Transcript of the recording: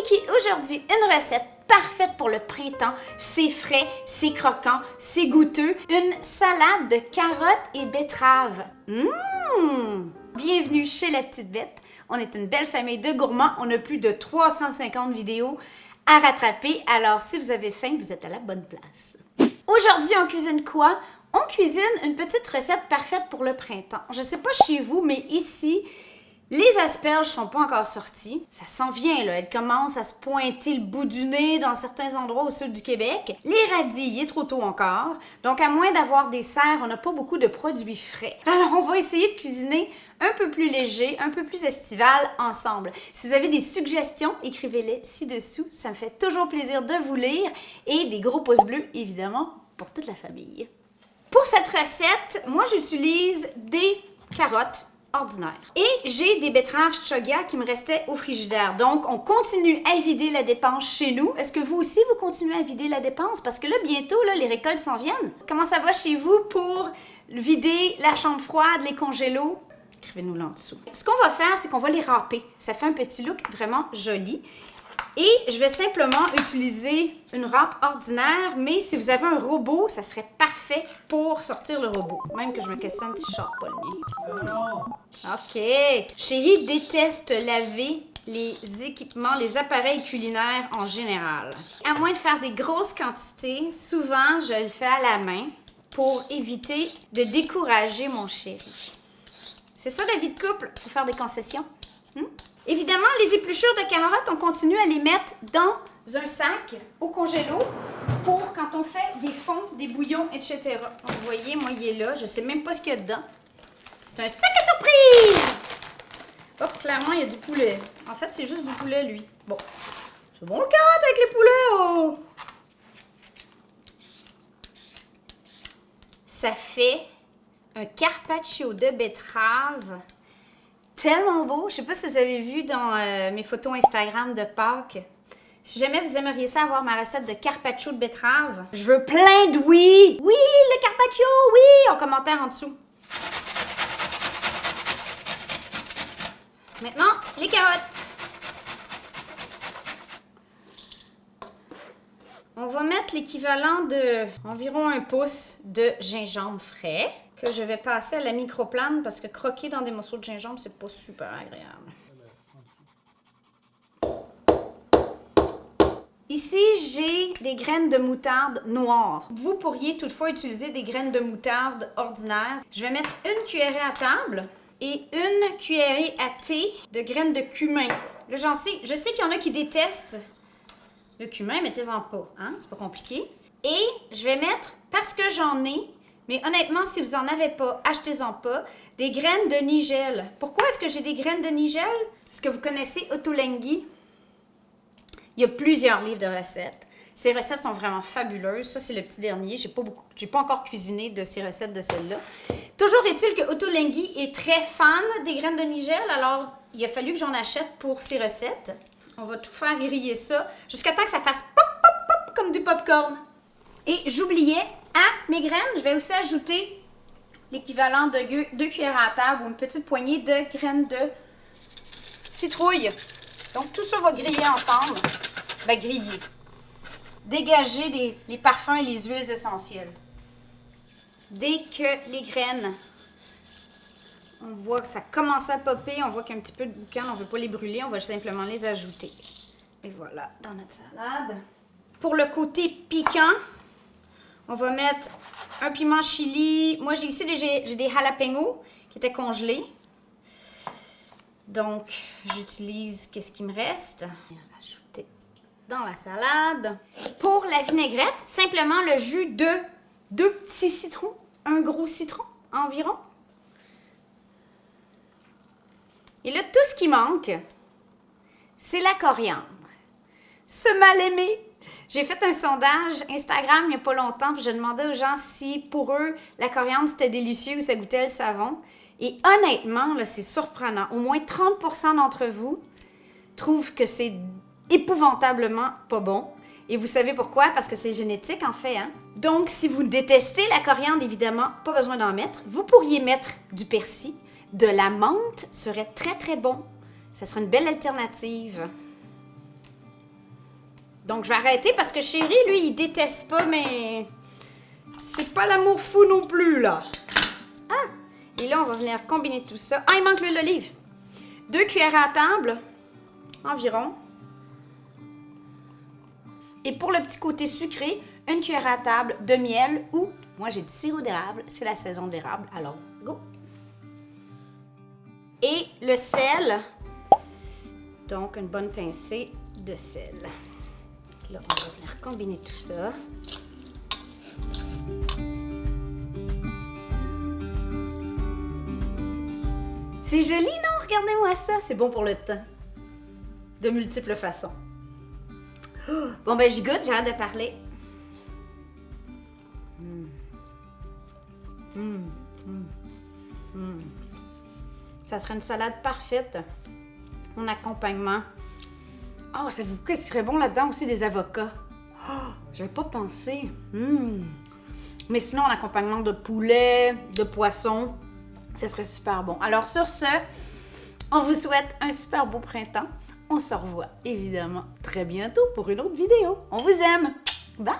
Kiki, aujourd'hui une recette parfaite pour le printemps. C'est frais, c'est croquant, c'est goûteux. Une salade de carottes et betteraves. Bienvenue chez La Petite Bête. On est une belle famille de gourmands. On a plus de 350 vidéos à rattraper. Alors si vous avez faim, vous êtes à la bonne place. Aujourd'hui, on cuisine quoi? On cuisine une petite recette parfaite pour le printemps. Je sais pas chez vous, mais ici, les asperges sont pas encore sorties. Ça s'en vient, là. Elles commencent à se pointer le bout du nez dans certains endroits au sud du Québec. Les radis, il est trop tôt encore. Donc, à moins d'avoir des serres, on n'a pas beaucoup de produits frais. Alors, on va essayer de cuisiner un peu plus léger, un peu plus estival ensemble. Si vous avez des suggestions, écrivez-les ci-dessous. Ça me fait toujours plaisir de vous lire. Et des gros pouces bleus, évidemment, pour toute la famille. Pour cette recette, moi, j'utilise des carottes ordinaires. Et j'ai des betteraves chaga qui me restaient au frigidaire. Donc, on continue à vider la dépense chez nous. Est-ce que vous aussi, vous continuez à vider la dépense? Parce que là, bientôt, là, les récoltes s'en viennent. Comment ça va chez vous pour vider la chambre froide, les congélos? Écrivez-nous là en dessous. Ce qu'on va faire, c'est qu'on va les râper. Ça fait un petit look vraiment joli. Et je vais simplement utiliser une râpe ordinaire, mais si vous avez un robot, ça serait parfait pour sortir le robot. Même que je me questionne si je sors pas le mien. OK. Chérie déteste laver les équipements, les appareils culinaires en général. À moins de faire des grosses quantités, souvent je le fais à la main pour éviter de décourager mon chéri. C'est ça la vie de couple, faut faire des concessions. Évidemment, les épluchures de carottes, on continue à les mettre dans un sac au congélo pour quand on fait des fonds, des bouillons, etc. Donc, vous voyez, moi, il est là. Je ne sais même pas ce qu'il y a dedans. C'est un sac à surprise! Hop, clairement, il y a du poulet. En fait, c'est juste du poulet, lui. Bon, c'est bon le carotte avec les poulets, oh! Ça fait un carpaccio de betterave. Tellement beau. Je sais pas si vous avez vu dans mes photos Instagram de Pâques. Si jamais vous aimeriez ça avoir ma recette de carpaccio de betterave, je veux plein de oui. Oui, le carpaccio, oui, en commentaire en dessous. Maintenant, les carottes. On va mettre l'équivalent de environ 1 pouce de gingembre frais que je vais passer à la microplane parce que croquer dans des morceaux de gingembre, c'est pas super agréable. Ici, j'ai des graines de moutarde noires. Vous pourriez toutefois utiliser des graines de moutarde ordinaires. Je vais mettre une cuillerée à table et une cuillerée à thé de graines de cumin. Là, je sais qu'il y en a qui détestent le cumin, mettez-en pas, hein? C'est pas compliqué. Et je vais mettre, parce que j'en ai, mais honnêtement, si vous en avez pas, achetez-en pas, des graines de nigel. Pourquoi est-ce que j'ai des graines de nigel? Parce que vous connaissez Ottolenghi. Il y a plusieurs livres de recettes. Ces recettes sont vraiment fabuleuses. Ça, c'est le petit dernier. J'ai pas encore cuisiné de ces recettes de celle-là. Toujours est-il que Ottolenghi est très fan des graines de nigel, alors il a fallu que j'en achète pour ces recettes. On va tout faire griller ça jusqu'à temps que ça fasse pop, pop, pop comme du popcorn. Et j'oubliais, à mes graines, je vais aussi ajouter l'équivalent de 2 cuillères à table ou une petite poignée de graines de citrouille. Donc tout ça va griller ensemble. Ben griller. Dégager les parfums et les huiles essentielles. Dès que les graines, on voit que ça commence à popper, on voit qu'il y a un petit peu de boucan, on ne veut pas les brûler, on va simplement les ajouter. Et voilà, dans notre salade. Pour le côté piquant, on va mettre un piment chili. Moi, j'ai des jalapenos qui étaient congelés. Donc, j'utilise qu'est-ce qui me reste. On va ajouter dans la salade. Pour la vinaigrette, simplement le jus de 2 petits citrons, un gros citron environ. Et là, tout ce qui manque, c'est la coriandre. Ce mal-aimé. J'ai fait un sondage Instagram il n'y a pas longtemps, puis je demandais aux gens si, pour eux, la coriandre, c'était délicieux ou ça goûtait le savon. Et honnêtement, là, c'est surprenant. Au moins 30% d'entre vous trouvent que c'est épouvantablement pas bon. Et vous savez pourquoi? Parce que c'est génétique, en fait. Hein? Donc, si vous détestez la coriandre, évidemment, pas besoin d'en mettre. Vous pourriez mettre du persil. De la menthe serait très, très bon. Ça serait une belle alternative. Donc, je vais arrêter parce que Chéri, lui, il déteste pas, mais c'est pas l'amour fou non plus, là. Ah! Et là, on va venir combiner tout ça. Ah, il manque l'huile d'olive. 2 cuillères à table, environ. Et pour le petit côté sucré, 1 cuillère à table de miel ou, moi, j'ai du sirop d'érable. C'est la saison de l'érable, alors go! Et le sel, donc une bonne pincée de sel. Là, on va venir combiner tout ça. C'est joli, non? Regardez-moi ça, c'est bon pour le teint. De multiples façons. Bon, ben, j'y goûte, j'arrête de parler. Ça serait une salade parfaite en accompagnement. Oh, savez-vous qu'est-ce qui serait bon là-dedans aussi? Des avocats. Oh, j'avais pas pensé. Mais sinon, en accompagnement de poulet, de poisson, ça serait super bon. Alors sur ce, on vous souhaite un super beau printemps. On se revoit évidemment très bientôt pour une autre vidéo. On vous aime. Bye!